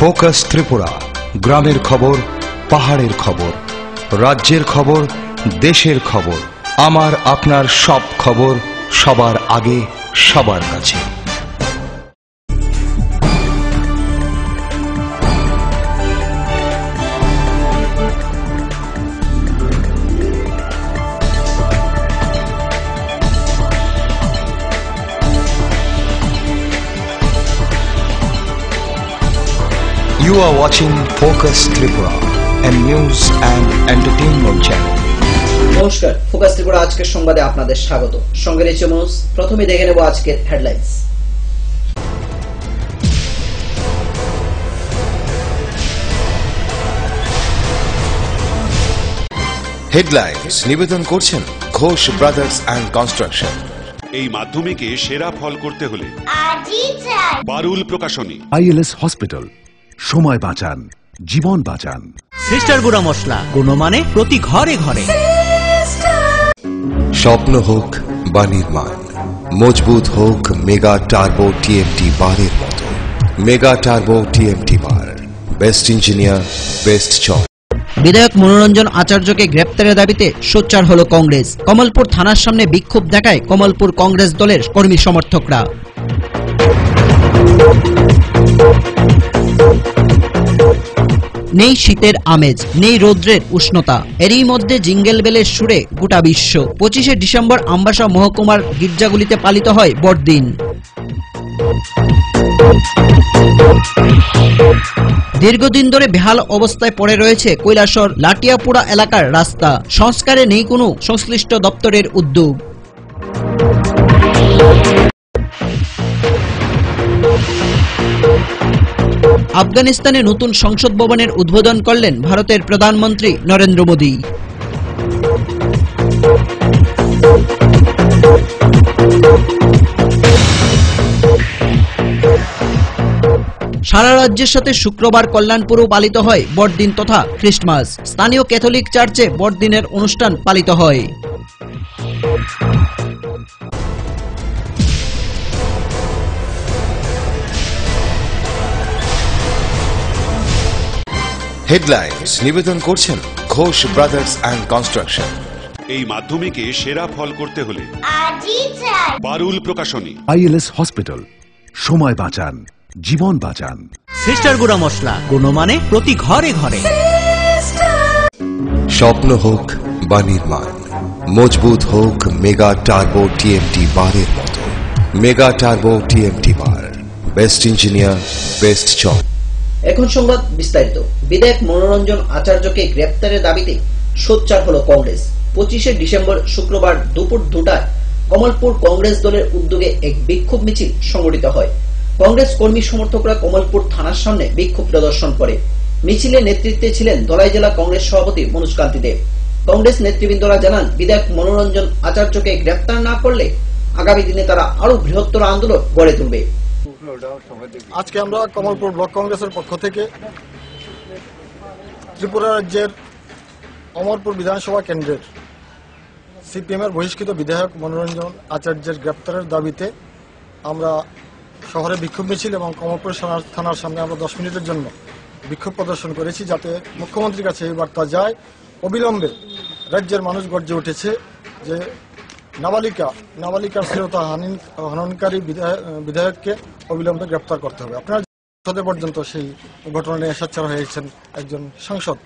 Focus Tripura, গ্রামের খবর, পাহাড়ের খবর, রাজ্যের খবর, দেশের খবর, আমার আপনার সব খবর সবার আগে সবার কাছে। You are watching Focus Tripura, a news and entertainment channel. নমস্কার, ফোকাস ত্রিপুরা আজকের সংবাদে আপনাদের স্বাগত। সঙ্গে রয়েছে মনোজ। প্রথমে দেখে নেব আজকের হেডলাইন্স। হেডলাইন্স নিবেদন করছেন ঘোষ ব্রাদার্স অ্যান্ড কনস্ট্রাকশন। এই মাধ্যমিকে সেরা ফল করতে হলে পারুল প্রকাশনী। ILS হসপিটাল, সময় বাঁচান, জীবন বাঁচান। সিস্টার গুঁড়া মশলা, গুণমানে প্রতি ঘরে ঘরে। স্বপ্ন হোক বা নির্মাণ, মজবুত হোক মেগা টার্বো TMT বারের মতো। মেগা টার্বো TMT বার, বেস্ট ইঞ্জিনিয়ার, বেস্ট চয়েস। বিধায়ক মনোরঞ্জন আচার্যকে গ্রেপ্তারের দাবিতে সোচ্চার হলো কংগ্রেস। কমলপুর থানার সামনে বিক্ষোভ দেখায় কমলপুর কংগ্রেস দলের কর্মী সমর্থকরা। নেই শীতের আমেজ, নেই রৌদ্রের উষ্ণতা, এরই মধ্যে জিঙ্গেল বেলের সুরে গোটা বিশ্ব। 25শে ডিসেম্বর আমবাসা মহকুমার গির্জাগুলিতে পালিত হয় বড়দিন। দীর্ঘদিন ধরে বেহাল অবস্থায় পড়ে রয়েছে কৈলাসহর লাটিয়াপুরা এলাকার রাস্তা। সংস্কারে নেই কোনো সংশ্লিষ্ট দপ্তরের উদ্যোগ। আফগানিস্তানে নতুন সংসদ ভবনের উদ্বোধন করলেন ভারতের প্রধানমন্ত্রী নরেন্দ্র মোদী। সারা রাজ্যের সাথে শুক্রবার কল্যাণপুরেও পালিত হয় বড়দিন তথা খ্রিস্টমাস। স্থানীয় ক্যাথলিক চার্চে বড়দিনের অনুষ্ঠান পালিত হয়। হেডলাইন্স নিবেদন করছেন ঘোষ ব্রাদার্স অ্যান্ড কনস্ট্রাকশন। এই মাধ্যমিকে সেরা ফল করতে হলে পারুল প্রকাশনী। ILS হসপিটাল, সময় বাঁচান, জীবন বাঁচান। সিস্টার গুঁড়া মশলা, গুণমানে প্রতি ঘরে ঘরে। স্বপ্ন হোক বা নির্মাণ, মজবুত হোক মেগা টার্বো TMT বারের মতো। মেগা টার্বো TMT বার, বেস্ট ইঞ্জিনিয়ার, বেস্ট চয়েস। এখন সংবাদ বিস্তারিত। বিধায়ক মনোরঞ্জন আচার্যকে গ্রেপ্তারের দাবিতে সোচ্চার হলো কংগ্রেস। 25শে ডিসেম্বর শুক্রবার দুপুর 2টায় কমলপুর কংগ্রেস দলের উদ্যোগে এক বিক্ষোভ মিছিল সংগঠিত হয়। কংগ্রেস কর্মী সমর্থকরা কমলপুর থানার সামনে বিক্ষোভ প্রদর্শন করে। মিছিলের নেতৃত্বে ছিলেন ধলাই জেলা কংগ্রেস সভাপতি মনোজ কান্তি দেব। কংগ্রেস নেতৃবৃন্দরা জানান, বিধায়ক মনোরঞ্জন আচার্যকে গ্রেপ্তার না করলে আগামী দিনে তারা আরো বৃহত্তর আন্দোলন গড়ে তুলবে। আজকে আমরা কমলপুর ব্লক কংগ্রেসের পক্ষ থেকে ত্রিপুরা রাজ্যের অমরপুর বিধানসভা কেন্দ্রের CPM এর বহিষ্কৃত বিধায়ক মনোরঞ্জন আচার্যের গ্রেপ্তারের দাবিতে আমরা শহরে বিক্ষোভ মিছিল এবং কমলপুর থানার সামনে আমরা 10 মিনিটের জন্য বিক্ষোভ প্রদর্শন করেছি, যাতে মুখ্যমন্ত্রীর কাছে এই বার্তা যায়। অবিলম্বে রাজ্যের মানুষ গর্জে উঠেছে যে নাবালিকার শ্লীলতা হননকারী বিধায়ককে অবিলম্বে গ্রেপ্তার করতে হবে। আপনারা পর্যন্ত সেই ঘটনা নিয়ে সোচ্চার হয়েছেন একজন সাংসদ।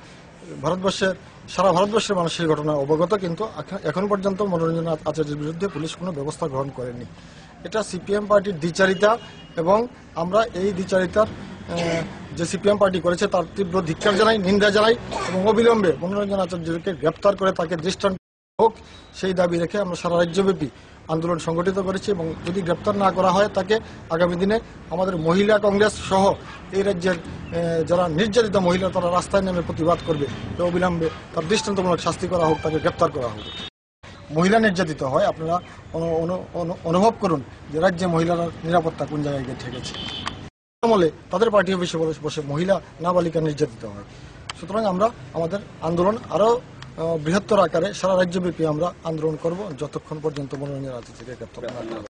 সারা ভারতবর্ষের মানুষ সেই ঘটনা অবগত, কিন্তু এখন পর্যন্ত মনোরঞ্জন আচার্যের বিরুদ্ধে পুলিশ কোনো ব্যবস্থা গ্রহণ করেনি। এটা CPM পার্টির দ্বিচারিতা এবং আমরা এই দ্বিচারিতার যে CPM পার্টি করেছে তার তীব্র ধিক্কার জানাই, নিন্দা জানাই এবং অবিলম্বে মনোরঞ্জন আচার্যকে গ্রেপ্তার করে তাকে দৃষ্টান্ত হোক সেই দাবি রেখে আমরা সারা রাজ্যব্যাপী আন্দোলন সংগঠিত করেছি। এবং যদি গ্রেপ্তার না করা হয় তাকে আগামী দিনে আমাদের মহিলা কংগ্রেস সহ এই রাজ্যের যারা নির্যাতিত মহিলা তারা রাস্তায় নেমে প্রতিবাদ করবে। অবিলম্বে তার দৃষ্টান্তমূলক শাস্তি করা হোক, তাকে গ্রেপ্তার করা হোক। মহিলা নির্যাতিত হয়, আপনারা অনুভব করুন যে রাজ্যে মহিলারা নিরাপত্তা কোন জায়গায় গিয়ে ঠেকেছে। আমলে তাদের পার্টি অফিসে বসে মহিলা নাবালিকা নির্যাতিত হয়। সুতরাং আমরা আমাদের আন্দোলন আরো বৃহত্তর আকারে সারা রাজ্যব্যাপী আমরা আন্দোলন করব যতক্ষণ পর্যন্ত মনোরঞ্জন আচার্যকে গ্রেপ্তার না করা হবে।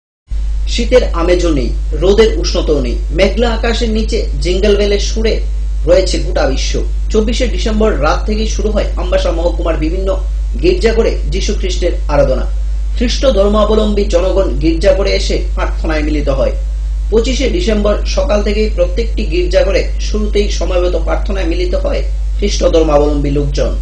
শীতের আমেজও নেই, রোদের উষ্ণতাও নেই, মেঘলা আকাশের নিচে জিঙ্গল বেলের সুরে রয়েছে গোটা বিশ্ব। 24শে ডিসেম্বর রাত থেকেই শুরু হয় আমবাসা মহকুমার বিভিন্ন গির্জাঘরে যীশু খ্রিস্টের আরাধনা। খ্রিস্ট ধর্মাবলম্বী জনগণ গির্জাঘরে এসে প্রার্থনায় মিলিত হয়। 25শে ডিসেম্বর সকাল থেকেই প্রত্যেকটি গির্জাঘরে শুরুতেই সময়মতো প্রার্থনায় মিলিত হয় খ্রিস্ট ধর্মাবলম্বী লোকজন।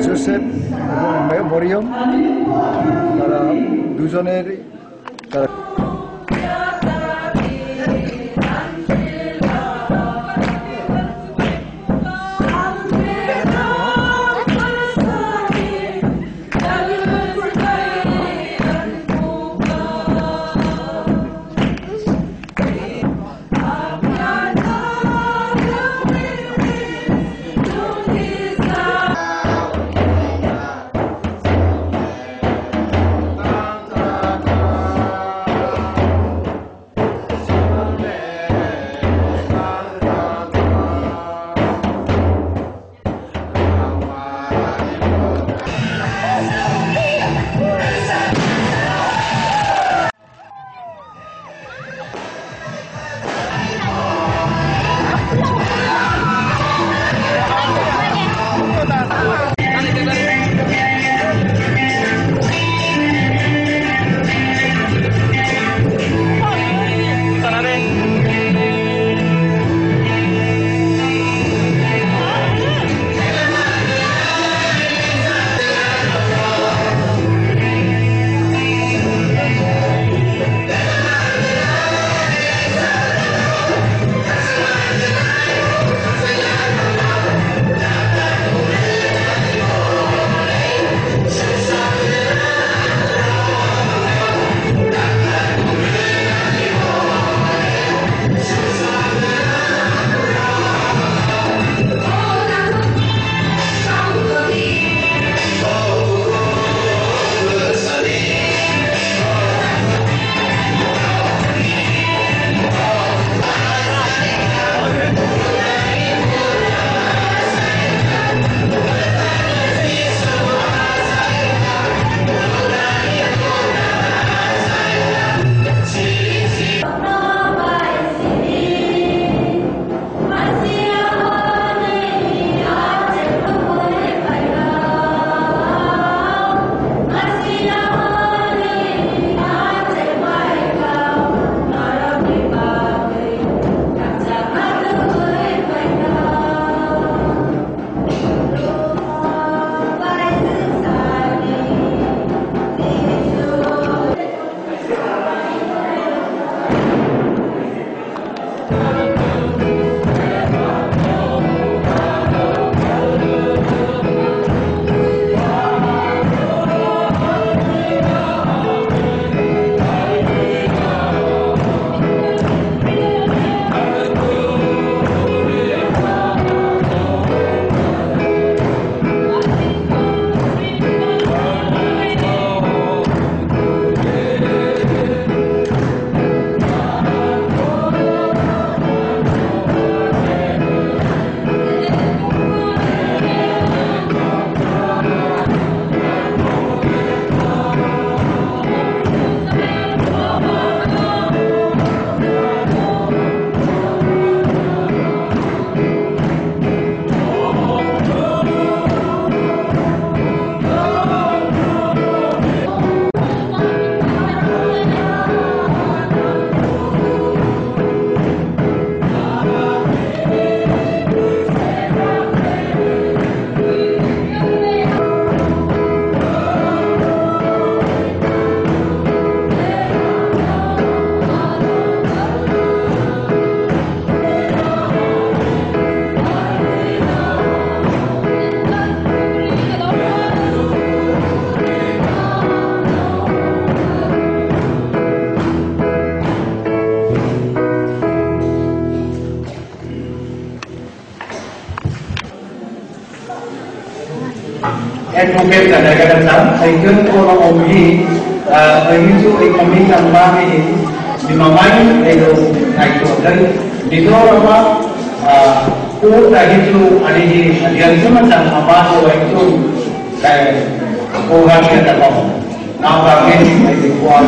জোসেফ এবং মরিয়ম তারা দুজনের advocate kadang-kadang saya orang omni begitu kami kami di mamai itu itu dan di dalam ko begitu ada di yang semacam apa itu program yang ada now kami itu buat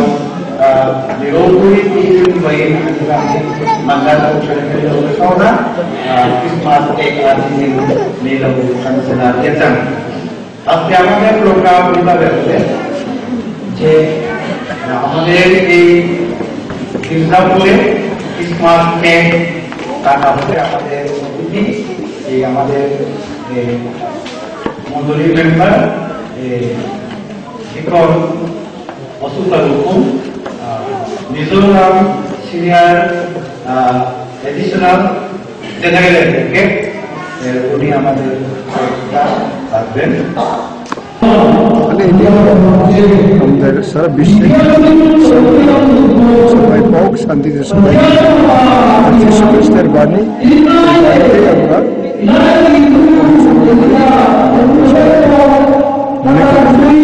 di roturi itu baik mandat untuk saudara Christmas eklarasi ini lalu sangat biasa. আজকে আমাদের programme কিভাবে হবে যে আমাদের এই সিঙ্গাপুরে Christmas cake কাটা হবে আমাদের অতিথি এই আমাদের মন্ডলী মেম্বার শিক্ষক অসুতা রুকুম Mizoram senior additional general advocate উনি আমাদের থাকবেন আমাদের সারা বিশ্বে সবাই পাওক শান্তিতে সবাই যীশু খ্রিস্টের বাণী আমরা মনে করি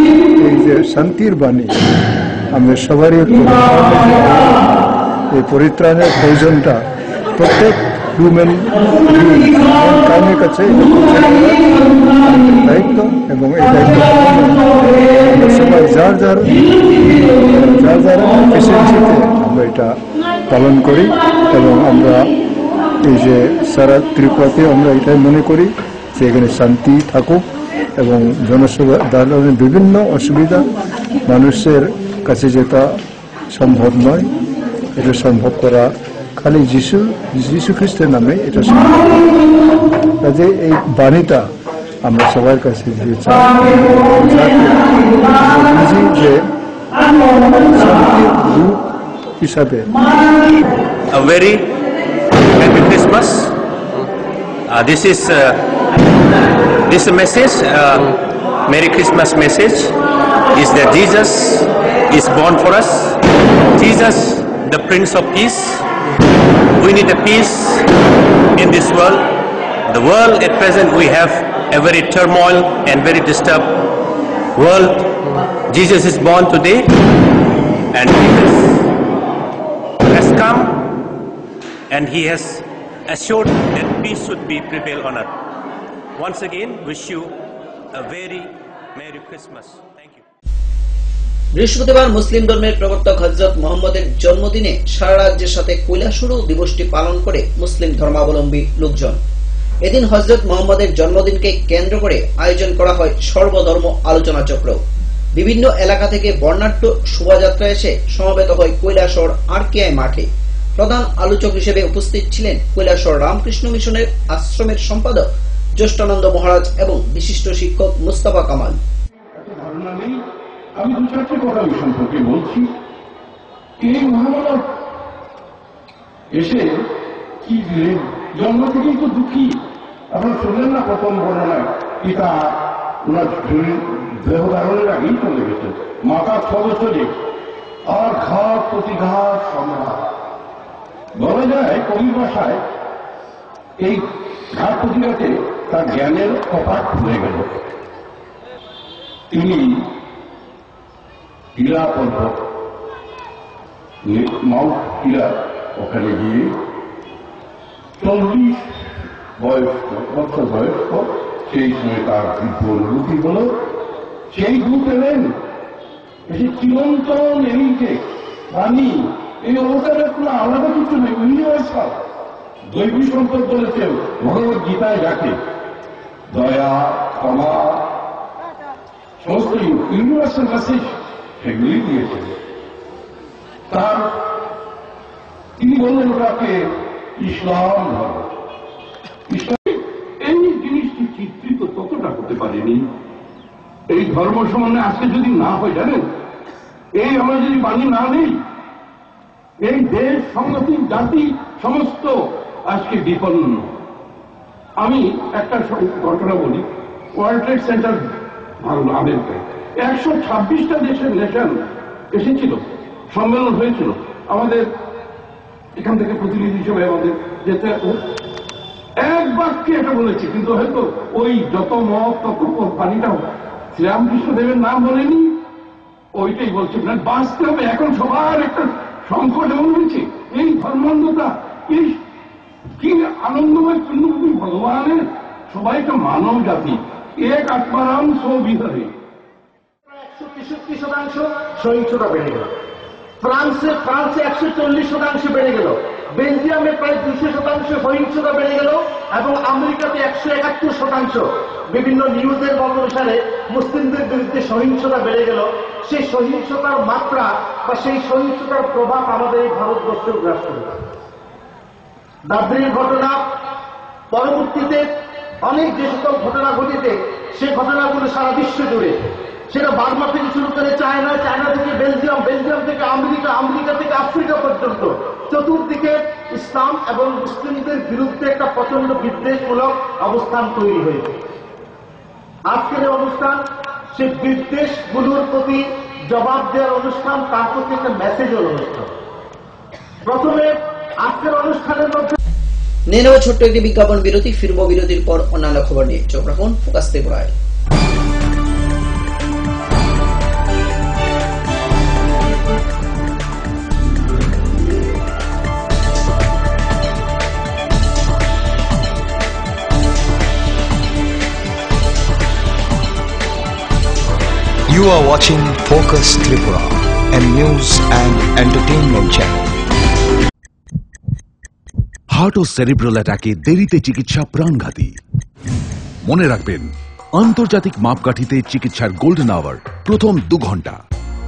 এই যে শান্তির বাণী আমাদের সবারই এই পরিত্রাণের প্রয়োজনটা প্রত্যেক হিউম্যান কামের কাছে দায়িত্ব এবং এই দায়িত্ব সবাই যার যার এফিসিয়েন্সিতে আমরা এটা পালন করি এবং আমরা এই যে সারা ত্রিপুরাতে আমরা এটাই মনে করি যে এখানে শান্তি থাকুক এবং জনসাধারণের বিভিন্ন অসুবিধা মানুষের কাছে যেটা সম্ভব নয় এটা সম্ভব করা খালি যীশু খ্রিস্টের নামে এটা সম্ভব। কাজে এই বাণীটা আমরা সবার কাছে দিয়ে বুঝি যে শান্তির দূত হিসাবে। A very Merry Christmas. This message, Merry Christmas message, is that Jesus is born for us. Jesus, the Prince of Peace. We need a peace in this world. The world at present we have a very turmoil and very disturbed world. Jesus is born today, and Jesus has come, and he has assured that peace should be prevail on earth. Once again, wish you a very Merry Christmas. Thank you. বৃহস্পতিবার মুসলিম ধর্মের প্রবর্তক হযরত মুহাম্মদের জন্মদিনে সারা রাজ্যের সাথে কৈলাসুরু দিবসটি পালন করে মুসলিম ধর্মাবলম্বী লোকজন। এদিন হযরত মুহাম্মদের জন্মদিনকে কেন্দ্র করে আয়োজন করা হয় সর্বধর্ম আলোচনা চক্র। বিভিন্ন এলাকা থেকে বর্ণাঢ্য শোভাযাত্রা এসে সমবেত হয় কৈলাসহর আরকেআই মাঠে। প্রধান আলোচক হিসেবে উপস্থিত ছিলেন কৈলাসহর রামকৃষ্ণ মিশনের আশ্রমের সম্পাদক জ্যেষ্ঠানন্দ মহারাজ এবং বিশিষ্ট শিক্ষক মুস্তাফা কামাল। আমি দু চারটি কথা ওই সম্পর্কে বলছি। এই মহামানব এসে কি দিলেন, জন্ম থেকেই তো দুঃখী। আপনার শুনলেন না প্রথম বর্ণনায় পিতা ওনার শরীর দেহ ধারণের আগেই চলে গেছে, মাতা 6 বছরে, আর ঘাত প্রতিঘাত সম্রাট। বলা যায় কবির ভাষায় এই ঘাত প্রতিঘাতে তার জ্ঞানের কপাট খুলে গেল। তিনি হীরা পর্বত মাউন্ট হীরা ওখানে গিয়ে 40 বছর বয়স্ক, সেই সময় তার বৃদ্ধ অনুভূতি হল। সেই দূত এলেন এসে চিরন্তন এইকে বাণী, এই অবতারের কোনো আলাদা কিছু নেই, ইউনিভার্সাল দৈবী সম্পদ বলেছে ভগবত গীতায় যাকে দয়া ক্ষমা সমস্ত ইউনিভার্সাল মেসেজ সেগুলি দিয়েছেন। তার তিনি বললেন ওটাকে ইসলাম ধর্ম। এই জিনিসটি চিত্রিত ততটা হতে পারেনি। এই ধর্ম সম্বন্ধে আজকে যদি না হয়, জানেন, এই আমরা যদি বাণী না নেই, এই দেশ সংগতি জাতি সমস্ত আজকে বিপন্ন। আমি একটা ঘটনা বলি। ওয়ার্ল্ড ট্রেড সেন্টার ভাঙল আমেরিকায়, 126টা দেশের নেশন এসেছিল, সম্মেলন হয়েছিল। আমাদের এখান থেকে প্রতিনিধি হিসেবে আমাদের যেতে একবার বাক্যে এটা বলেছে, কিন্তু হয়তো ওই যত মত তত পানিটাও শ্রীরামকৃষ্ণদেবের নাম বলেনি, ওইটাই বলছে। মানে বাঁচতে হবে। এখন সবার একটা সংকট এমন হয়েছে, এই ধর্মান্ধতা, এই কি আনন্দময় পূর্ণভূমি ভগবানের, সবাই একটা মানব জাতি, এক আত্মারাম সৌবিহারে। 163% সহিংসতা বেড়ে গেল। ফ্রান্সে 140% বেড়ে গেল। বেলজিয়ামে প্রায় 200% সহিংসতা বেড়ে গেল এবং আমেরিকাতে 171%। বিভিন্ন নিউজের অনুসারে মুসলিমদের বিরুদ্ধে সহিংসতা বেড়ে গেল। সেই সহিংসতার মাত্রা বা সেই সহিংসতার প্রভাব আমাদের এই ভারতবর্ষেও গ্রাস করে। দাবরির ঘটনা, পরবর্তীতে অনেক যে সকল ঘটনা ঘটেছে, সেই ঘটনাগুলো সারা বিশ্ব জুড়ে, সেটা বার্মা থেকে শুরু করে চায়না, চায়না থেকে বেলজিয়াম, বেলজিয়াম থেকে আমেরিকা, আমেরিকা থেকে আফ্রিকা পর্যন্ত চতুর্দিকে ইসলাম এবং মুসলিমদের বিরুদ্ধে একটা প্রচন্ড বিদ্বেষমূলক অবস্থান তৈরি হয়েছে। আজকের অনুষ্ঠান সেই বিদ্বেষগুলোর প্রতি জবাব দেওয়ার অনুষ্ঠান, তার প্রতি একটা মেসেজের অনুষ্ঠান। প্রথমে আজকের অনুষ্ঠানের মধ্যে নিয়ে নেওয়া ছোট্ট একটি বিজ্ঞাপন বিরতি, ফিরব বিরতির পর অন্যান্য খবর নিয়ে। চোখ রাখুন ফোকাস ত্রিপুরায়। You are watching Focus Tripura, a news and entertainment channel. Heart ও সেরিব্রাল অ্যাটাকে দেরিতে চিকিৎসা প্রাণঘাতী। মনে রাখবেন, আন্তর্জাতিক মাপকাঠিতে চিকিৎসার গোল্ডেন আওয়ার প্রথম 2 ঘন্টা।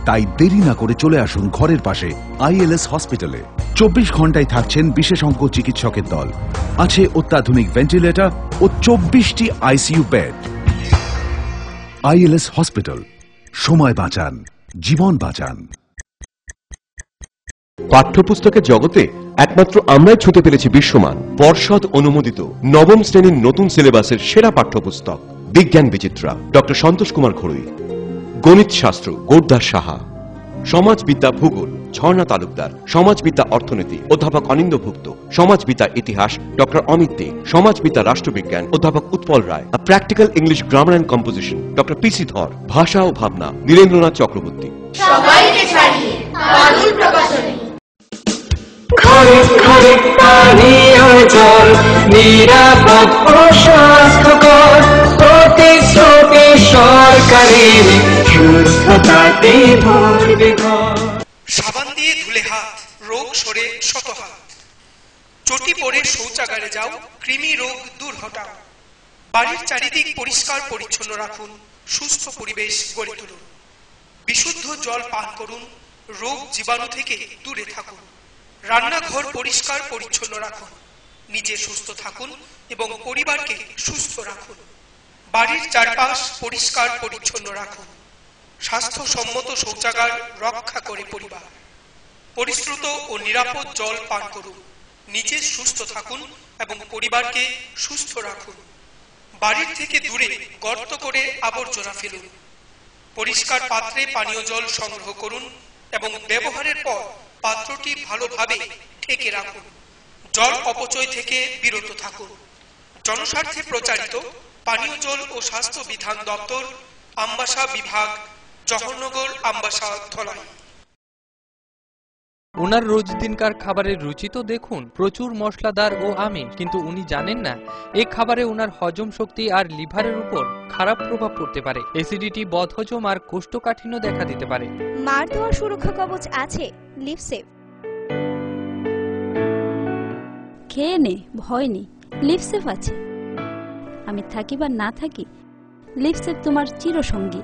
তাই দেরি না করে চলে আসুন ঘরের পাশে ILS হসপিটালে। 24 ঘন্টায় থাকছেন বিশেষজ্ঞ চিকিৎসকের দল, আছে অত্যাধুনিক ভেন্টিলেটর ও 24টি ICU বেড। ILS হসপিটাল, সময় বাঁচান, জীবন বাঁচান। পাঠ্যপুস্তকের জগতে একমাত্র আমরাই ছুঁতে পেরেছি বিশ্বমান পর্ষদ অনুমোদিত নবম শ্রেণীর নতুন সিলেবাসের সেরা পাঠ্যপুস্তক বিজ্ঞান বিচিত্রা, ডক্টর সন্তোষ কুমার ঘড়ুই। গণিত শাস্ত্র গোরদাস সাহা, সমাজবিদ্যা ভূগোল ঝর্ণা তালুকদার, সমাজবিদ্যা অর্থনীতি অধ্যাপক অনিন্দ্যভুক্ত, সমাজবিদ্যা ইতিহাস ডক্টর অমিত দে, সমাজবিদ্যা রাষ্ট্রবিজ্ঞান অধ্যাপক Utpal Roy, practical English grammar and composition doctor PC Dhar, ভাষা ও ভাবনা নীরেন্দ্রনাথ চক্রবর্তী। ঘরে ঘরে পানীয় জল নিরাপদ ও স্বাস্থ্যকর, প্রতিশ্রুতি সরকারের সুস্থতাতে ভরবে ঘর। সাবান দিয়ে ধুলে হাত, রোগ সরে শত হাত। চটি পরে শৌচাগারে যাও, কৃমি রোগ দূর হটাও। বাড়ির চারিদিক পরিষ্কার পরিচ্ছন্ন রাখুন, সুস্থ পরিবেশ গড়ে তুলুন। বিশুদ্ধ জল পান করুন, রোগ জীবাণু থেকে দূরে থাকুন। রান্নাঘর পরিষ্কার পরিচ্ছন্ন রাখুন, নিজে সুস্থ থাকুন এবং পরিবারকে সুস্থ রাখুন। বাড়ির চারপাশ পরিষ্কার পরিচ্ছন্ন রাখুন। স্বাস্থ্যসম্মত শৌচাগার রক্ষা করে পরিবার। পরিশ্রুত ও নিরাপদ জল পান করুন, নিজে সুস্থ থাকুন এবং পরিবারকে সুস্থ রাখুন। বাড়ির থেকে দূরে গর্ত করে আবর্জনা ফেলুন। পরিষ্কার পাত্রে পানীয় জল সংগ্রহ করুন এবং ব্যবহারের পর পাত্রটি ভালোভাবে ঢেকে রাখুন। জল অপচয় থেকে বিরত থাকুন। জনস্বার্থে প্রচারিত পানীয় জল ও স্বাস্থ্য বিধান দপ্তর, আমবাসা বিভাগ, জওহরনগর, আমবাসা, ধলাই। ওনার রোজ দিনকার খাবারের রুচি তো দেখুন, প্রচুর মশলাদার ও আমিষ, কিন্তু উনি জানেন না এই খাবারে ওনার হজম শক্তি আর লিভারের উপর খারাপ প্রভাব পড়তে পারে। অ্যাসিডিটি, বদহজম আর কোষ্ঠকাঠিন্য দেখা দিতে পারে। মার দেওয়া সুরক্ষা কবচ আছে লিভসেভ। খেয়ে নে, ভয় নেই, লিভসেভ আছে। আমি থাকি বা না থাকি, লিভসেভ তোমার চিরসঙ্গী।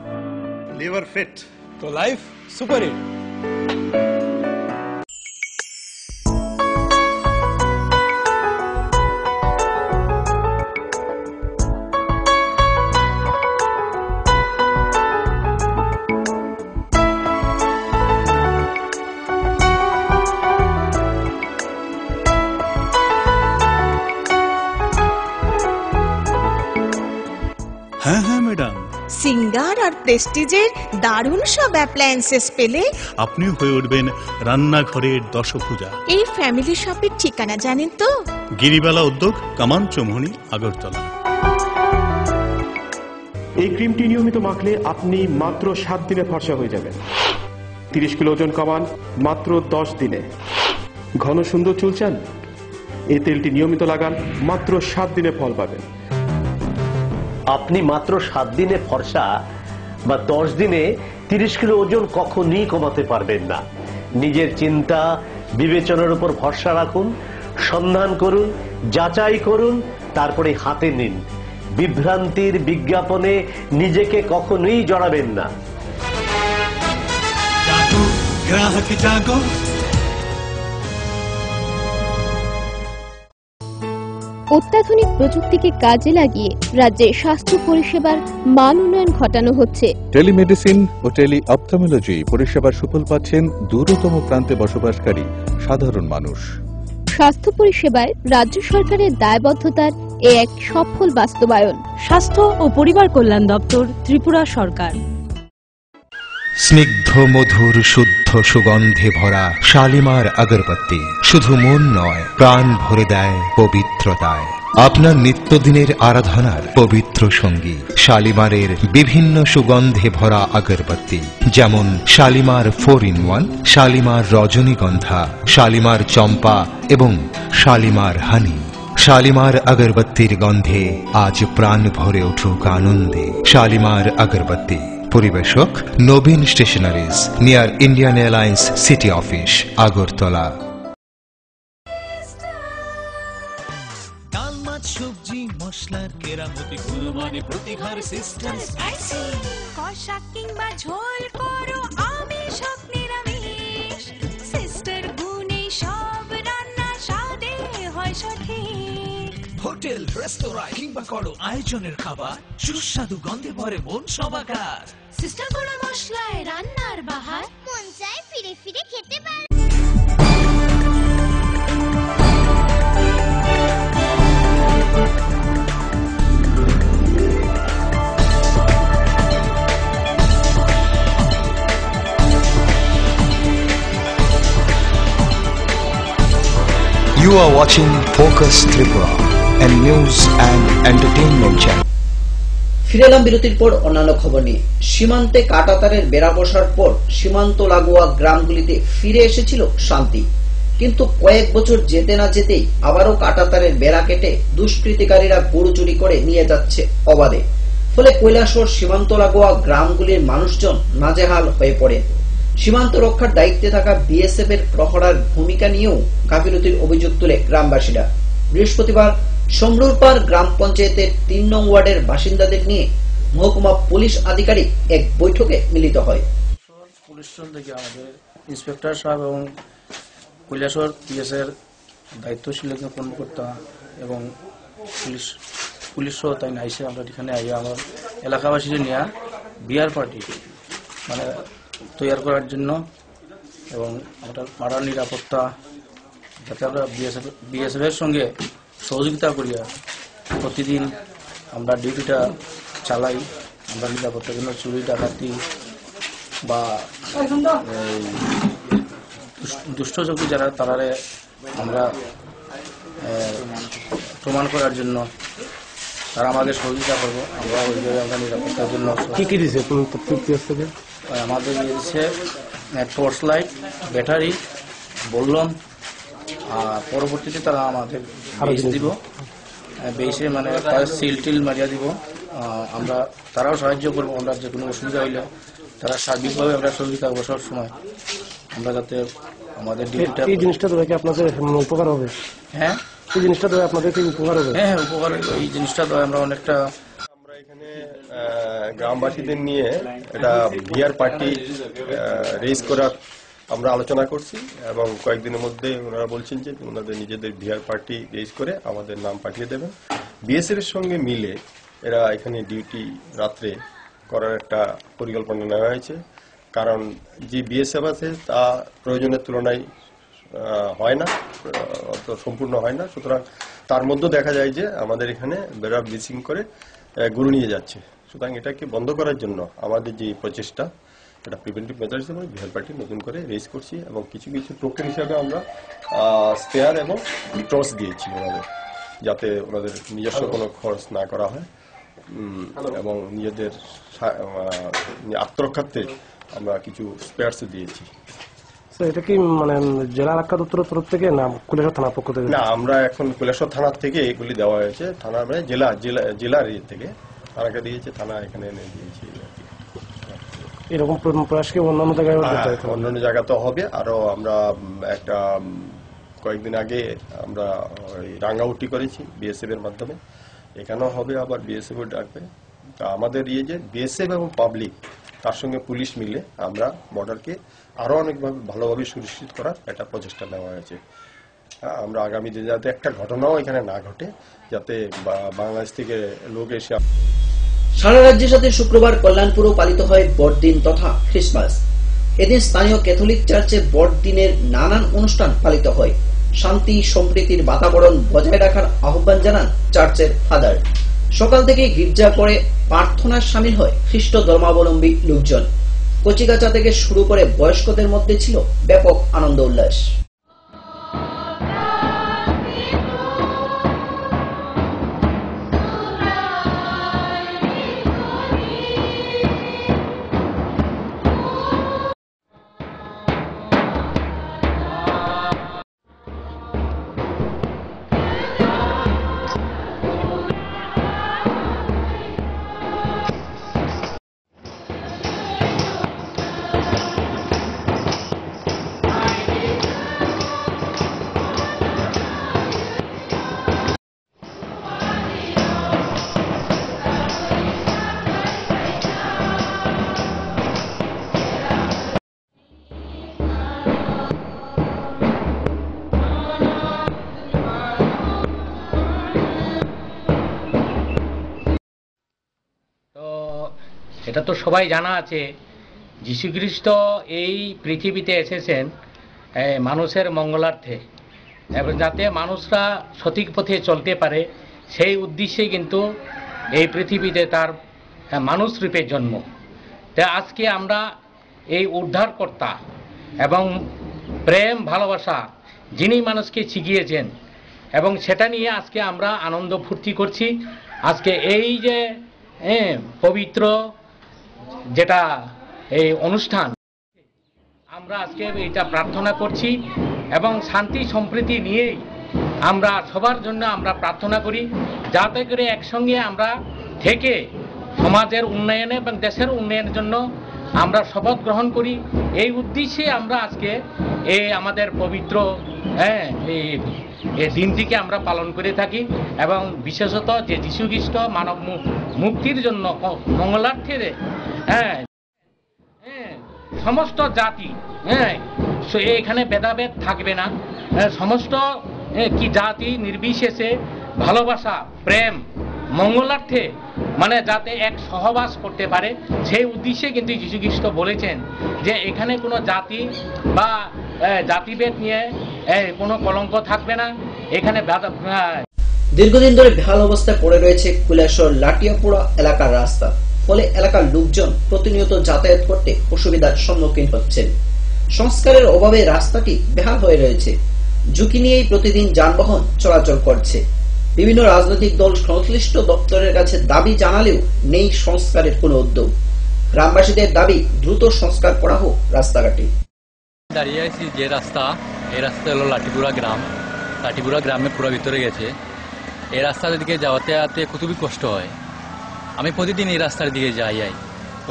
লিভার ফিট তো লাইফ সুপার হিট। হ্যাঁ হ্যাঁ ম্যাডাম, সিঙ্গার আর প্রেস্টিজের দারুণ সব অ্যাপ্লায়েন্সেস পেলে আপনিও হয়ে উঠবেন রান্নাঘরের দশভুজা। এই ফ্যামিলি শপের ঠিকানা জানেন তো? গিরিবালা উদ্যোগ, কামান চৌমুহনী, আগরতলা। এই ক্রিমটি নিয়মিত মাখলে আপনি মাত্র 7 দিনে ফর্সা হয়ে যাবেন। 30 কিলো ওজন কমান মাত্র 10 দিনে। ঘন সুন্দর চুল চান? এই তেলটি নিয়মিত লাগান, মাত্র 7 দিনে ফল পাবেন। আপনি মাত্র 7 দিনে ফর্সা বা 10 দিনে 30 কিলো ওজন কখনই কমাতে পারবেন না। নিজের চিন্তা বিবেচনার উপর ভরসা রাখুন, সন্ধান করুন, যাচাই করুন, তারপরে হাতে নিন। বিভ্রান্তির বিজ্ঞাপনে নিজেকে কখনোই জড়াবেন না। গ্রাহক জাগো। অত্যাধুনিক প্রযুক্তিকে কাজে লাগিয়ে রাজ্যে স্বাস্থ্য পরিষেবার মান উন্নয়ন ঘটানো হচ্ছে। টেলিমেডিসিন ও টেলি অপথলমোলজি পরিষেবার সুফল পাচ্ছেন দূরতম প্রান্তে বসবাসকারী সাধারণ মানুষ। স্বাস্থ্য পরিষেবায় রাজ্য সরকারের দায়বদ্ধতার এ এক সফল বাস্তবায়ন। স্বাস্থ্য ও পরিবার কল্যাণ দপ্তর, ত্রিপুরা সরকার। স্নিগ্ধ মধুর শুদ্ধ সুগন্ধে ভরা শালিমার আগরবাতি শুধু মন নয়, প্রাণ ভরে দেয় পবিত্রতায়। আপনার নিত্যদিনের আরাধনার পবিত্র সঙ্গী শালিমারের বিভিন্ন সুগন্ধে ভরা আগরবাতি, যেমন শালিমার 4-in-1, শালিমার রজনীগন্ধা, শালিমার চম্পা এবং শালিমার হানি। শালিমার আগরবাতির গন্ধে আজ প্রাণ ভরে উঠুক আনন্দে। শালিমার আগরবাতি। পরিবেশক Nabin stationeries, near Indian Airlines city office, Agartala. ডাল মাছ সবজি মশলার কেরামতি গুণমানে প্রতি ঘর সিস্টেম স্পাইসি। কষা কিংবা ঝোল করো আমিষ হোক নিরামিষ, সিস্টার গুণে সব রান্না স্বাদে হয় সঠিক। হোটেল রেস্তোরাঁ কিংবা করো আয়োজনের খাবার, সুস্বাদু গন্ধে ভরে মন সবাকার। সিস্টার গুঁড়ো মশলায় রান্নার বাহার, মন চায় ফিরে ফিরে খেতে পারে। You are watching Focus Tripura, a news and entertainment channel. ফিরে এলাম বিরতির পর অন্যান্য খবর নিয়ে। সীমান্তে কাঁটাতারের বেড়া বসার পর সীমান্ত লাগোয়া গ্রামগুলিতে ফিরে এসেছিল শান্তি, কিন্তু কয়েক বছর যেতে না যেতেই আবারও কাঁটাতারের বেড়া কেটে দুষ্কৃতিকারীরা গরু চুরি করে নিয়ে যাচ্ছে অবাধে। ফলে কৈলাসহর সীমান্ত লাগোয়া গ্রামগুলির মানুষজন নাজেহাল হয়ে পড়ে। সীমান্ত রক্ষার দায়িত্বে থাকা বিএসএফ এর প্রহরার ভূমিকা নিয়েও গাফিলতির অভিযোগ তুলে গ্রামবাসীরা। বৃহস্পতিবার সমরুরপাড় গ্রাম পঞ্চায়েতের 3 নং ওয়ার্ডের বাসিন্দাদের নিয়ে মহকুমা পুলিশ আধিকারিক এক বৈঠকে মিলিত হয়। পুলিশ থেকে আমাদের ইন্সপেক্টর সাহেব এবং কৈলাসহর পিএসের দায়িত্বশীল কর্মকর্তা এবং পুলিশ সহ তাই নাইসে আমরা এখানে আইয়া আমার এলাকাবাসীকে নিয়ে বিয়ার পার্টি মানে তৈরি করার জন্য এবং আমাদের পাড়ার নিরাপত্তা যাতে আমরা বিএসএফ এর সঙ্গে সহযোগিতা করিয়া প্রতিদিন আমরা ডিউটিটা চালাই। আমরা নিরাপত্তার জন্য চুরি ডাকাতি বা দুষ্টচক্রী যারা তারারে আমরা প্রমাণ করার জন্য তারা আমাদের সহযোগিতা করবো। আমরা ওইভাবে আমরা নিরাপত্তার জন্য কি কি দিয়েছে আমাদের দিয়েছে টর্চ লাইট, ব্যাটারি, বললাম। আর পরবর্তীতে তারা আমাদের বেস দিব, বেসে মানে তার সিল টিল মারিয়া দিব। আমরা তারাও সাহায্য করবো। আমরা যে কোনো অসুবিধা হইলে তারা সার্বিকভাবে আমরা সহযোগিতা করবো সব সময়। আমরা যাতে আমাদের ডিউটিটা এই জিনিসটা দেবে কি আপনাদের উপকার হবে? হ্যাঁ, এই জিনিসটা দেবে আপনাদের কি উপকার হবে? হ্যাঁ, উপকার হবে। এই জিনিসটা দেবে আমরা অনেকটা। আমরা এখানে গ্রামবাসীদের নিয়ে একটা বিয়ার পার্টি রেজ করার আমরা আলোচনা করছি এবং কয়েকদিনের মধ্যে ওনারা বলছেন যে ওনাদের নিজেদের বিয়ার পার্টি রেজ করে আমাদের নাম পাঠিয়ে দেবেন। বিএসএফ এর সঙ্গে মিলে এরা এখানে ডিউটি রাত্রে করার একটা পরিকল্পনা নেওয়া হয়েছে। কারণ যে বিএসএফ আছে তা প্রয়োজনের তুলনায় হয় না, সম্পূর্ণ হয় না। সুতরাং তার মধ্যে দেখা যায় যে আমাদের এখানে বেড়া ব্লিচিং করে গরু নিয়ে যাচ্ছে। সুতরাং এটাকে বন্ধ করার জন্য আমাদের যে প্রচেষ্টা, এটা প্রিভেন্টিভ মেজার হিসেবে বিহার পার্টি নতুন করে রেজ করছি এবং কিছু কিছু টোকেন হিসাবে আমরা স্পেয়ার এবং টর্চ দিয়েছি ওনাদের, যাতে ওনাদের নিজস্ব কোনো খরচ না করা হয় এবং নিজেদের আত্মরক্ষার্থে আমরা কিছু স্পেয়ারস দিয়েছি। এটা কি মানে জেলা আরক্ষা দপ্তরের তরফ থেকে না কৈলাসহর থানার পক্ষ থেকে? না, আমরা এখন কৈলাসহর থানার থেকে এগুলি দেওয়া হয়েছে, থানার মানে জেলার থেকে থানাকে দিয়েছে, থানা এখানে এনে দিয়েছি। এরকম প্রয়াস কি অন্যান্য জায়গায় অন্যান্য জায়গা তো হবে। আরো আমরা একটা কয়েকদিন আগে আমরা রাঙ্গাউটি করেছি বিএসএফ এর মাধ্যমে, এখানেও হবে, আবার বিএসএফ ডাকবে। তা আমাদের যে বিএসএফ এবং পাবলিক তার সঙ্গে পুলিশ মিলে আমরা বর্ডারকে আরো অনেকভাবে ভালোভাবে সুনিশ্চিত করার একটা প্রচেষ্টা নেওয়া হয়েছে। আমরা আগামী দিনে যাতে একটা ঘটনাও এখানে না ঘটে, যাতে বাংলাদেশ থেকে লোক এসে। সারা রাজ্যের সাথে শুক্রবার কল্যাণপুরেও পালিত হয় বড়দিন তথা খ্রিসমাস। এদিন স্থানীয় ক্যাথলিক চার্চে বড়দিনের নানান অনুষ্ঠান পালিত হয়। শান্তি সম্প্রীতির বাতাবরণ বজায় রাখার আহ্বান জানান চার্চের ফাদার। সকাল থেকে গির্জা করে প্রার্থনায় সামিল হয় খ্রিস্ট ধর্মাবলম্বী লোকজন। কচিকাচা থেকে শুরু করে বয়স্কদের মধ্যে ছিল ব্যাপক আনন্দ উল্লাস। এটা তো সবাই জানা আছে, যীশুখ্রিস্ট এই পৃথিবীতে এসেছেন মানুষের মঙ্গলার্থে, এবং যাতে মানুষরা সঠিক পথে চলতে পারে সেই উদ্দেশ্যে কিন্তু এই পৃথিবীতে তার মানুষ রূপে জন্ম। তাই আজকে আমরা এই উদ্ধারকর্তা এবং প্রেম ভালোবাসা যিনি মানুষকে শিখিয়েছেন, এবং সেটা নিয়ে আজকে আমরা আনন্দ ফুর্তি করছি। আজকে এই যে পবিত্র যেটা এই অনুষ্ঠান, আমরা আজকে এটা প্রার্থনা করছি এবং শান্তি সম্প্রীতি নিয়েই আমরা সবার জন্য আমরা প্রার্থনা করি, যাতে করে একসঙ্গে আমরা থেকে সমাজের উন্নয়নে এবং দেশের উন্নয়নের জন্য আমরা শপথ গ্রহণ করি। এই উদ্দেশ্যে আমরা আজকে এই আমাদের পবিত্র এই দিনটিকে আমরা পালন করে থাকি, এবং বিশেষত যে যীশুখ্রিস্ট মানব মুক্তির জন্য মঙ্গলার্থে সমস্ত জাতি এখানে ভেদাভেদ থাকবে না, সমস্ত কি জাতি নির্বিশেষে ভালোবাসা প্রেম মঙ্গলার্থে মানে যাতে এক সহবাস করতে পারে, সেই উদ্দেশ্যে কিন্তু যীশুখ্রিস্ট বলেছেন যে এখানে কোনো জাতি বা জাতিভেদ নিয়ে কোনো কলঙ্ক থাকবে না। এখানে দীর্ঘদিন ধরে বেহাল অবস্থায় পড়ে রয়েছে কৈলাসহর লাটিয়াপুরা এলাকার রাস্তা, ফলে এলাকার লোকজন প্রতিনিয়ত যাতায়াত করতে অসুবিধার সম্মুখীন হচ্ছেন। সংস্কারের অভাবে রাস্তাটি বেহাল হয়ে রয়েছে, ঝুঁকি নিয়েই প্রতিদিন যানবাহন চলাচল করছে। বিভিন্ন রাজনৈতিক দল সংশ্লিষ্ট দপ্তরের কাছে দাবি জানালেও নেই সংস্কারের কোনো উদ্যোগ। গ্রামবাসীদের দাবি দ্রুত সংস্কার করা হোক রাস্তাঘাটে। দাঁড়িয়ে আছি যে রাস্তা, এই রাস্তা হলো লাটিপুরা গ্রাম। লাটিপুরা গ্রামে পুরো ভিতরে গেছে। এই রাস্তার দিকে যাওয়াতে খুবই কষ্ট হয়। আমি প্রতিদিন এই রাস্তার দিকে যাই,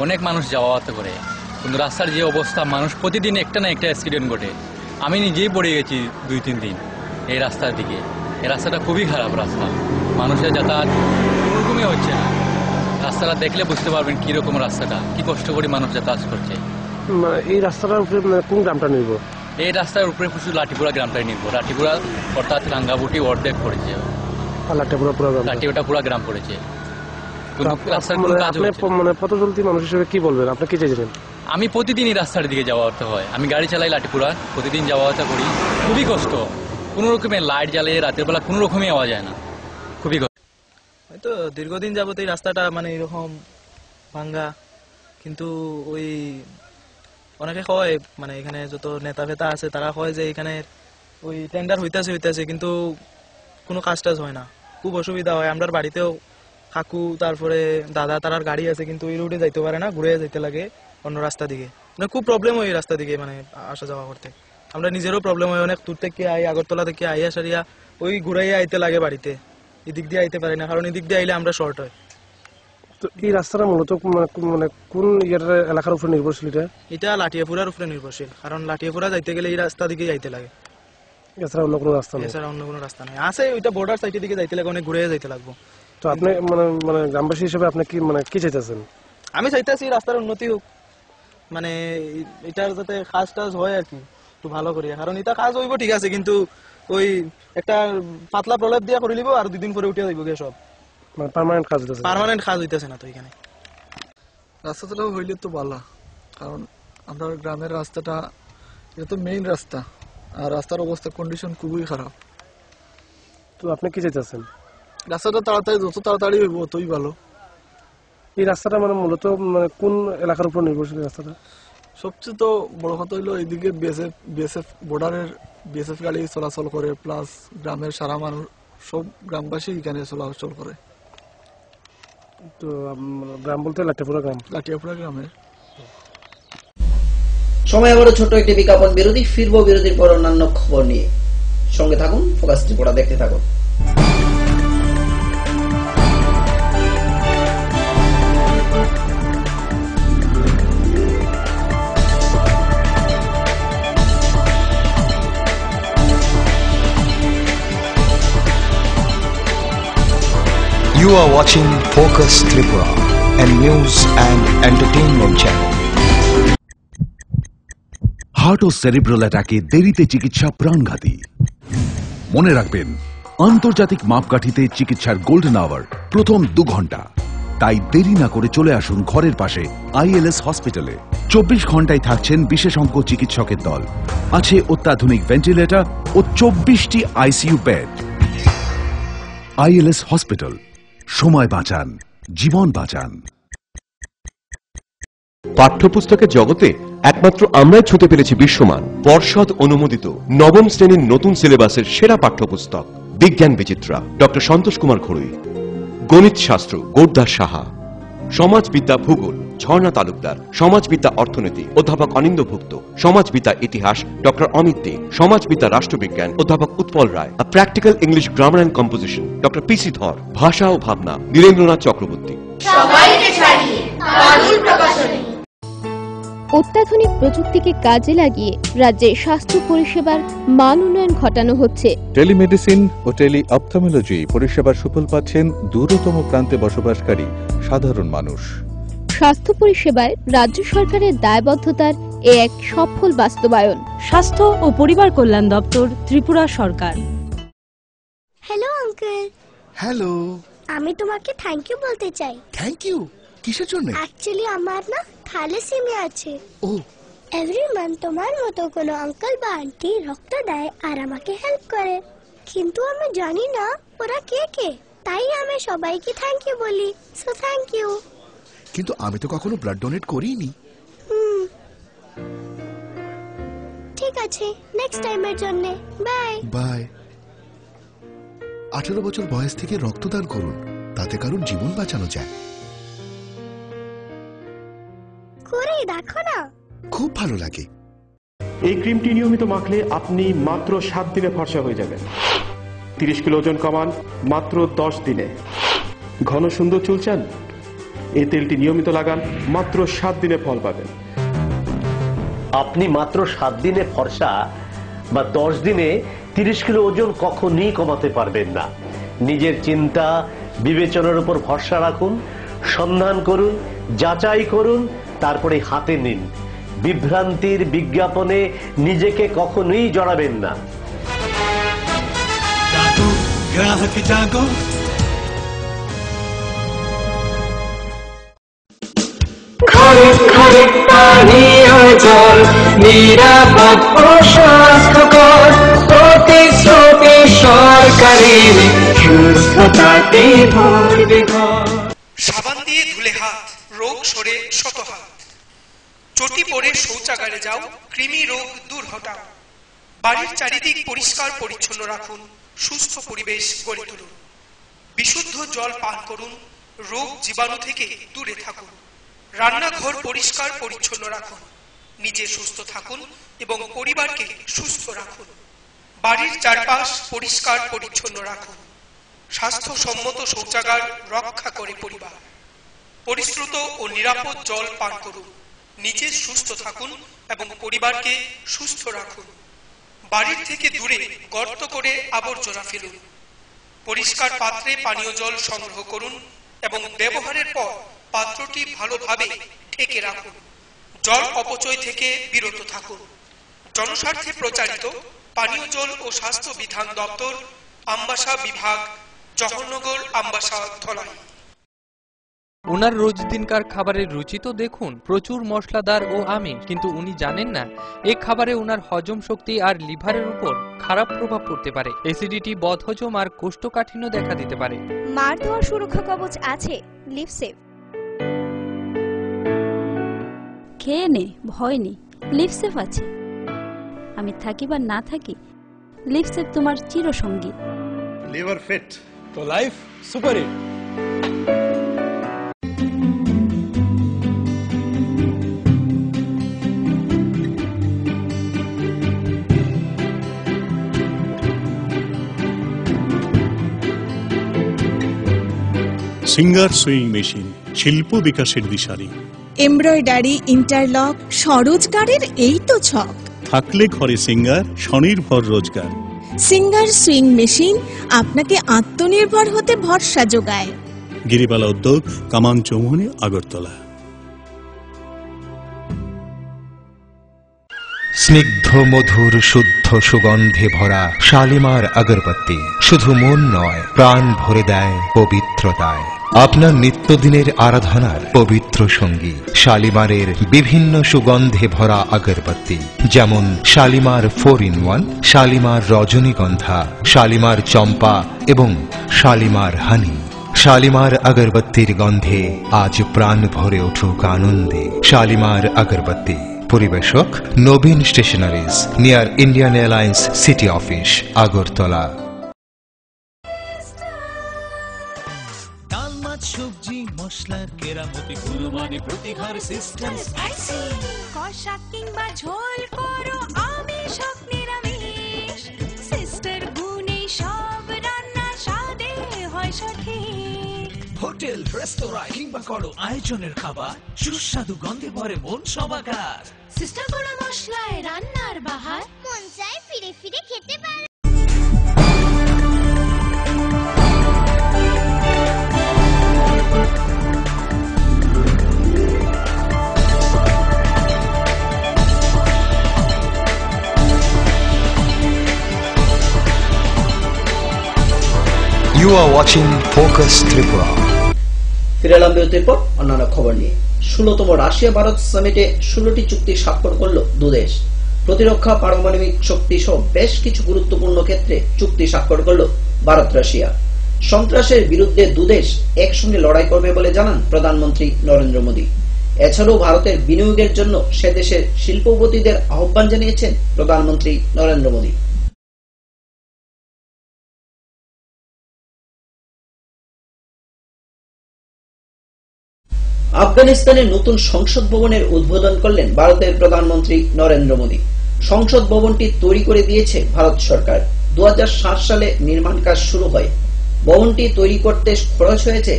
অনেক মানুষ যাওয়া আসা করে, কিন্তু রাস্তার যে অবস্থা, মানুষ প্রতিদিন একটা না একটা অ্যাক্সিডেন্ট ঘটে। আমি নিজেই পড়ে গেছি 2-3 দিন এই রাস্তার দিকে। এই রাস্তাটা খুবই খারাপ রাস্তা, মানুষের যাতায়াত কোনোরকমই হচ্ছে না। রাস্তাটা দেখলে বুঝতে পারবেন কিরকম রাস্তাটা, কি কষ্ট করে মানুষ যাতায়াত করছে। এই রাস্তাটার উপরে কোন গ্রামটা নিব? এই রাস্তার উপরে শুধু লাঠিপুরা গ্রামটাই নিব। লাঠিপুরা অর্থাৎ রাঙ্গাবুটি অর্ধেক পড়েছে, লাঠিপুরা পুরা গ্রাম পড়েছে। পথচলতি মানুষ হিসেবে কি বলবেন, আপনি কি চাইছেন? আমি প্রতিদিন এই রাস্তার দিকে যাওয়া আসতে হয়, আমি গাড়ি চালাই লাঠিপুরা, প্রতিদিন যাওয়া আসা করি। খুবই কষ্ট, কোনো রকমের লাইট জ্বালিয়ে রাতের বেলা কোনো রকমই আওয়া যায় না, খুবই কষ্ট। হয়তো দীর্ঘদিন যাবত এই রাস্তাটা মানে এরকম ভাঙ্গা, কিন্তু ওই অনেকে কয় মানে এখানে যত নেতা ফেতা আছে তারা কয় যে এখানে ওই টেন্ডার হইতাছে কিন্তু কোনো কাজ টাজ হয় না, খুব অসুবিধা হয়। আমরা বাড়িতেও কাকু তারপরে দাদা তারার গাড়ি আছে কিন্তু ওই রুটে যাইতে পারে না, ঘুরে যাইতে লাগে অন্য রাস্তা দিকে, মানে খুব প্রবলেম হয় এই রাস্তা দিকে মানে আসা যাওয়া করতে। আমরা নিজেরও প্রবলেম হয়, অনেক দূর থেকে আই, আগরতলা থেকে আইয়া সারিয়া ওই ঘুরাইয়া আইতে লাগে বাড়িতে, এদিক দিয়ে আইতে পারি না কারণ এদিক দিয়ে আইলে আমরা শর্ট হয়। তো এই রাস্তাটা মূলত মানে কোন এলাকার উপর নির্ভরশীল? এটা লাঠিয়াপুরার উপরে নির্ভরশীল, কারণ লাঠিয়াপুরা যাইতে গেলে এই রাস্তা দিকে যাইতে লাগে, এছাড়া অন্য কোনো রাস্তা নেই। এছাড়া অন্য কোনো রাস্তা নেই, আছে ওইটা বর্ডার সাইডের দিকে যাইতে লাগে, অনেক ঘুরে যাইতে লাগবো। তো আপনি মানে গ্রামবাসী হিসেবে আপনি কি চাইতেছেন? আমি চাইতেছি রাস্তার উন্নতি হোক, মানে এটার যাতে কাজ টাজ হয় আর কি একটু ভালো করিয়া, কারণ এটা কাজ হইব ঠিক আছে কিন্তু ওই একটা পাতলা প্রলেপ দিয়া করে নিব আর 2 দিন পরে উঠে যাইব গে সব, মানে পার্মানেন্ট কাজ হইতেছে না। তো এখানে রাস্তাটা হইলে তো ভালো, কারণ আমরা গ্রামের রাস্তাটা এটা তো মেইন রাস্তা, আর রাস্তার অবস্থা কন্ডিশন খুবই খারাপ। তো আপনি কি চাইতেছেন? রাস্তাটা তাড়াতাড়ি, যত তাড়াতাড়ি হইব ততই ভালো। এই রাস্তাটা মানে মূলত মানে কোন এলাকার উপর নির্ভরশীল রাস্তাটা? সবচেয়ে তো বড় কথা হইলো এইদিকে বিএসএফ বর্ডারের বিএসএফ গাড়ি চলাচল করে, প্লাস গ্রামের সারা মানুষ সব গ্রামবাসী এখানে চলাচল করে। তো গ্রাম বলতে লাঠিয়াপুরা গ্রামের। সময় আবারও ছোট একটি বিজ্ঞাপন বিরতি, ফিরবো বিরতির পর অন্যান্য খবর নিয়ে। সঙ্গে থাকুন, ফোকাস ত্রিপুরা দেখতে থাকুন। You are watching Focus Tripura, a news and entertainment channel. Heart ও সেরিব্রাল অ্যাটাকে দেরিতে চিকিৎসা প্রাণঘাতী। মনে রাখবেন, আন্তর্জাতিক মাপকাঠিতে চিকিৎসার গোল্ডেন আওয়ার প্রথম 2 ঘন্টা। তাই দেরি না করে চলে আসুন ঘরের পাশে আইএলএস হসপিটালে। 24 ঘন্টায় থাকছেন বিশেষজ্ঞ চিকিৎসকের দল, আছে অত্যাধুনিক ভেন্টিলেটর ও 24টি আইসিইউ বেড। আইএলএস হসপিটাল, সময় বাঁচান, জীবন বাঁচান। পাঠ্যপুস্তকের জগতে একমাত্র আমরাই ছুঁতে পেরেছি বিশ্বমান পর্ষদ অনুমোদিত নবম শ্রেণীর নতুন সিলেবাসের সেরা পাঠ্যপুস্তক বিজ্ঞান বিচিত্রা ডক্টর সন্তোষ কুমার খড়ুই, গণিত শাস্ত্র গোরদাস সাহা, সমাজবিদ্যা ভূগোল ঝর্ণা তালুকদার, সমাজবিদ্যা অর্থনীতি অধ্যাপক অনিন্দ্যভুক্ত, সমাজবিদ্যা ইতিহাস ডক্টর অমিত দে, সমাজবিদ্যা রাষ্ট্রবিজ্ঞান অধ্যাপক Utpal Roy, practical English grammar and composition doctor PC Dhar, ভাষা ও ভাবনা নীরেন্দ্রনাথ চক্রবর্তী। অত্যাধুনিক প্রযুক্তিকে কাজে লাগিয়ে রাজ্যে স্বাস্থ্য পরিষেবার মান উন্নয়ন ঘটানো হচ্ছে। টেলিমেডিসিন ও টেলি অপথলমোলজি পরিষেবার সুফল পাচ্ছেন দূরতম প্রান্তে বসবাসকারী সাধারণ মানুষ। স্বাস্থ্য পরিষেবায় রাজ্য সরকারের দায়বদ্ধতার এক সফল বাস্তবায়ন। স্বাস্থ্য ও পরিবার কল্যাণ দপ্তর, ত্রিপুরা সরকার। Hello uncle. হ্যালো। আমি তোমাকে থ্যাংক ইউ বলতে চাই। Thank you? কিসের জন্য? অ্যাকচুয়ালি আমার না থ্যালাসেমিয়া আছে। ও। এভরি মান্থ তোমার মতো কোনো আঙ্কেল বা আন্টি রক্ত দেয় আর আমাকে হেল্প করে, কিন্তু আমি জানি না ওরা কে কে, তাই আমি সবাইকে থ্যাংক ইউ বলি। So thank you. কিন্তু আমি তো কখনো ব্লাড ডোনেট করিনি। ঠিক আছে, নেক্সট টাইমের জন্য বাই। বাই। 18 বছর বয়স থেকে রক্তদান করুন, তাতে কারোর জীবন বাঁচানো যায়। করে দেখো না, খুব ভালো লাগে। এই ক্রিমটি নিয়মিত মাখলে আপনি মাত্র 7 দিনে ফর্সা হয়ে যাবেন। 30 কিলো ওজন কমান মাত্র 10 দিনে। ঘন সুন্দর চুল চান? এই তেলটি নিয়মিত লাগান, মাত্র 7 দিনে ফল পাবেন। আপনি মাত্র 7 দিনে ফর্সা বা 10 দিনে 30 কিলো ওজন কখনই কমাতে পারবেন না। নিজের চিন্তা বিবেচনার উপর ভরসা রাখুন, সন্ধান করুন, যাচাই করুন, তারপরে হাতে নিন। বিভ্রান্তির বিজ্ঞাপনে নিজেকে কখনোই জড়াবেন না। গ্রাহক জাগো। ঘরে ঘরে পানীয় জল নিরাপদ ও স্বাস্থ্যকর, প্রতিশ্রুতি সরকারের সুস্থতাতে ভরবে ঘর। সাবান দিয়ে ধুলে হাত, রোগ সরে শতহাত। চটি পরে শৌচাগারে যাও, কৃমি রোগ দূর হটাও। বাড়ির চারিদিক পরিষ্কার পরিচ্ছন্ন রাখুন, সুস্থ পরিবেশ গড়ে তুলুন। বিশুদ্ধ জল পান করুন, রোগ জীবাণু থেকে দূরে থাকুন। রান্নাঘর পরিষ্কার পরিচ্ছন্ন রাখুন, নিজে সুস্থ থাকুন এবং পরিবারকে সুস্থ রাখুন। বাড়ির চারপাশ পরিষ্কার পরিচ্ছন্ন রাখুন। স্বাস্থ্যসম্মত শৌচাগার রক্ষা করে পরিবার। পরিশ্রুত ও নিরাপদ জল পান করুন, নিজে সুস্থ থাকুন এবং পরিবারকে সুস্থ রাখুন। বাড়ির থেকে দূরে গর্ত করে আবর্জনা ফেলুন। পরিষ্কার পাত্রে পানীয় জল সংগ্রহ করুন এবং ব্যবহারের পর পাত্রটি ভালোভাবে ঢেকে রাখুন। জল অপচয় থেকে বিরত থাকুন। জনস্বার্থে প্রচারিত পানীয় জল ও স্বাস্থ্য বিধান দপ্তর, আমবাসা বিভাগ, জওহরনগর, আমবাসা, ধলাই। ওনার রোজ দিনকার খাবারের রুচি তো দেখুন, প্রচুর মশলাদার ও আমিষ, কিন্তু উনি জানেন না এই খাবারে ওনার হজম শক্তি আর লিভারের উপর খারাপ প্রভাব পড়তে পারে। অ্যাসিডিটি, বদহজম আর কোষ্ঠকাঠিন্য দেখা দিতে পারে। মার দেওয়া সুরক্ষা কবচ আছে লিভসেভ। খেয়ে নে, ভয় নেই, লিভসেভ আছে। আমি থাকি বা না থাকি, লিভসেভ তোমার চিরসঙ্গী। লিভার ফিট তো life super hit. Singer sewing machine, শিল্প বিকাশের দিশারি। এমব্রয়ডারি, ইন্টারলক, স্বরোজগারের এই তো ছক। থাকলে ঘরে সিঙ্গার, স্বনির্ভর রোজগার। সিঙ্গার সুইং মেশিন আপনাকে আত্মনির্ভর হতে ভরসা যোগায়। গিরিবালা উদ্যোগ, কামান চৌমুহনী, আগরতলা। স্নিগ্ধ মধুর শুদ্ধ সুগন্ধে ভরা শালিমার আগরবাতি শুধু মন নয়, প্রাণ ভরে দেয় পবিত্রতায়। আপনার নিত্যদিনের আরাধনার পবিত্র সঙ্গী শালিমারের বিভিন্ন সুগন্ধে ভরা আগরবাতি, যেমন শালিমার 4-in-1, শালিমার রজনীগন্ধা, শালিমার চম্পা এবং শালিমার হানি। শালিমার আগরবাতির গন্ধে আজ প্রাণ ভরে উঠুক আনন্দে। শালিমার আগরবাতি। পরিবেশক Nabin stationeries, near Indian Airlines city office, Agartala. ডাল, মাছ, সবজি, মশলার কেরামতি, গুণমানে প্রতি ঘর সিস্টেম স্পাইসি। কষা কিংবা ঝোল করো আমিষ হোক নিরামিষ, সিস্টার গুণে সব রান্না স্বাদে হয় সঠিক। হোটেল, রেস্তোরাঁ কিংবা করো আয়োজনের খাবার, সুস্বাদু গন্ধে ভরে মন সবাকার। সিস্টার গুঁড়ো মশলায় রান্নার বাহার, মন চায় ফিরে ফিরে খেতে পারে। You are watching Focus Tripura. ফিরে এলাম বিরতির পর অন্যান্য খবর নিয়ে। 16তম রাশিয়া ভারত সামিটে 16টি চুক্তি স্বাক্ষর করল দুদেশ। প্রতিরক্ষা, পারমাণবিক শক্তি সহ বেশ কিছু গুরুত্বপূর্ণ ক্ষেত্রে চুক্তি স্বাক্ষর করল ভারত রাশিয়া। সন্ত্রাসের বিরুদ্ধে দুদেশ একসঙ্গে লড়াই করবে বলে জানান প্রধানমন্ত্রী নরেন্দ্র মোদী। এছাড়াও ভারতের বিনিয়োগের জন্য সে দেশের শিল্পপতিদের আহ্বান জানিয়েছেন প্রধানমন্ত্রী নরেন্দ্র মোদী। আফগানিস্তানের নতুন সংসদ ভবনের উদ্বোধন করলেন ভারতের প্রধানমন্ত্রী নরেন্দ্র মোদী। সংসদ ভবনটি তৈরি করে দিয়েছে ভারত সরকার। 2007 সালে নির্মাণ কাজ শুরু হয়। ভবনটি তৈরি করতে খরচ হয়েছে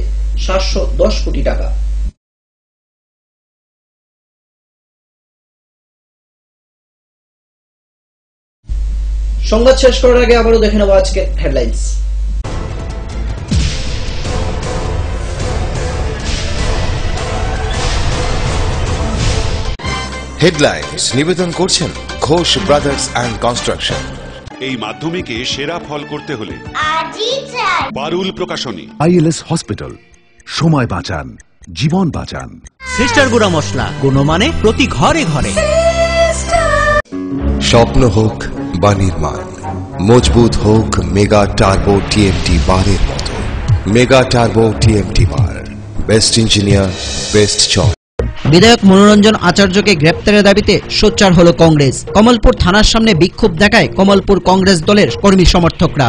710 কোটি টাকা। সংবাদ শেষ করার আগে আবারও দেখে নেব আজকের হেডলাইন্স। হেডলাইন্স নিবেদন করছেন ঘোষ ব্রাদার্স অ্যান্ড কনস্ট্রাকশন। এই মাধ্যমিকে সেরা ফল করতে হলে পারুল প্রকাশনী। আইএলএস হসপিটাল, সময় বাঁচান, জীবন বাঁচান। সিস্টার গুঁড়া মশলা, গুণমানে প্রতি ঘরে ঘরে। স্বপ্ন হোক বা নির্মাণ, মজবুত হোক মেগা টার্বো টিএমটি বারের মতো। মেগা টার্বো টিএমটি বার, বেস্ট ইঞ্জিনিয়ার, বেস্ট চয়েস। বিধায়ক মনোরঞ্জন আচার্যকে গ্রেপ্তারের দাবিতে সোচ্চার হলো কংগ্রেস। কমলপুর থানার সামনে বিক্ষোভ দেখায় কমলপুর কংগ্রেস দলের কর্মী সমর্থকরা।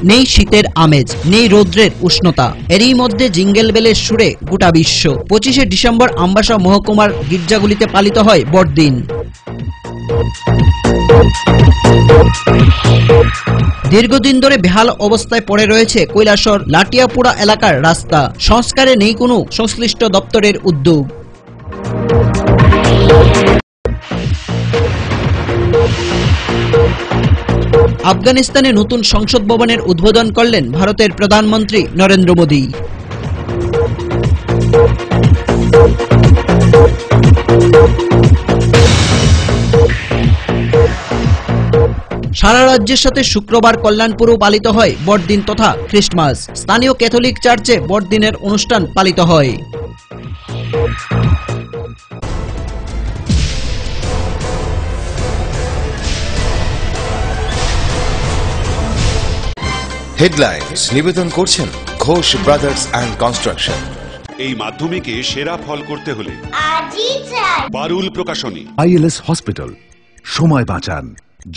নেই শীতের আমেজ, নেই রৌদ্রের উষ্ণতা, এরই মধ্যে জিঙ্গেল বেলের সুরে গোটা বিশ্ব। 25শে ডিসেম্বর আমবাসা মহকুমার গির্জাগুলিতে পালিত হয় বড়দিন। দীর্ঘদিন ধরে বেহাল অবস্থায় পড়ে রয়েছে কৈলাসহর লাটিয়াপুরা এলাকার রাস্তা। সংস্কারে নেই কোনো সংশ্লিষ্ট দপ্তরের উদ্যোগ। আফগানিস্তানে নতুন সংসদ ভবনের উদ্বোধন করলেন ভারতের প্রধানমন্ত্রী নরেন্দ্র মোদী। সারা রাজ্যের সাথে শুক্রবার কল্যাণপুরেও পালিত হয় বড়দিন তথা খ্রিস্টমাস। স্থানীয় ক্যাথলিক চার্চে বড়দিনের অনুষ্ঠান পালিত হয়। হেডলাইন্স নিবেদন করছেন ঘোষ ব্রাদার্স অ্যান্ড কনস্ট্রাকশন। এই মাধ্যমিকে সেরা ফল করতে হলে পারুল প্রকাশনী। আইএলএস হসপিটাল, সময় বাঁচান,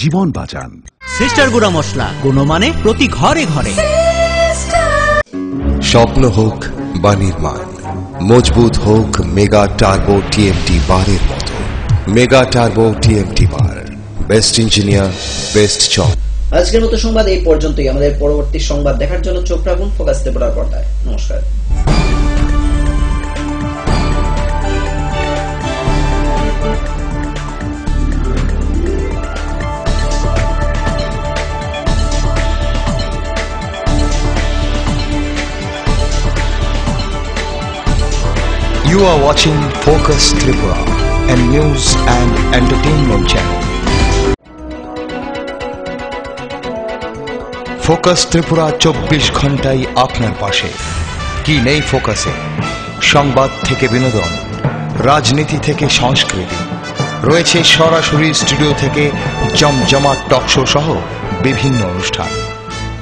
জীবন বাঁচান। সিস্টার গুঁড়া মশলা, গুণমানে প্রতি ঘরে ঘরে। স্বপ্ন হোক বা নির্মাণ, মজবুত হোক মেগা টার্বো টিএমটি বারের মতো। মেগা টার্বো টিএমটি বার, বেস্ট ইঞ্জিনিয়ার, বেস্ট চয়েস। আজকের মতো সংবাদ এই পর্যন্তই। আমাদের পরবর্তী সংবাদ দেখার জন্য চোখ রাখুন ফোকাস ত্রিপুরার পর্দায়। নমস্কার। You are watching Focus Tripura, a news and entertainment channel. Focus Tripura 24 ঘন্টাই আপনার পাশে। কি নেই ফোকাসে? সংবাদ থেকে বিনোদন, রাজনীতি থেকে সংস্কৃতি, রয়েছে সরাসরি স্টুডিও থেকে জমজমাট টকশো সহ বিভিন্ন অনুষ্ঠান।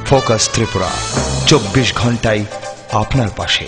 ফোকাস ত্রিপুরা 24 ঘন্টাই আপনার পাশে।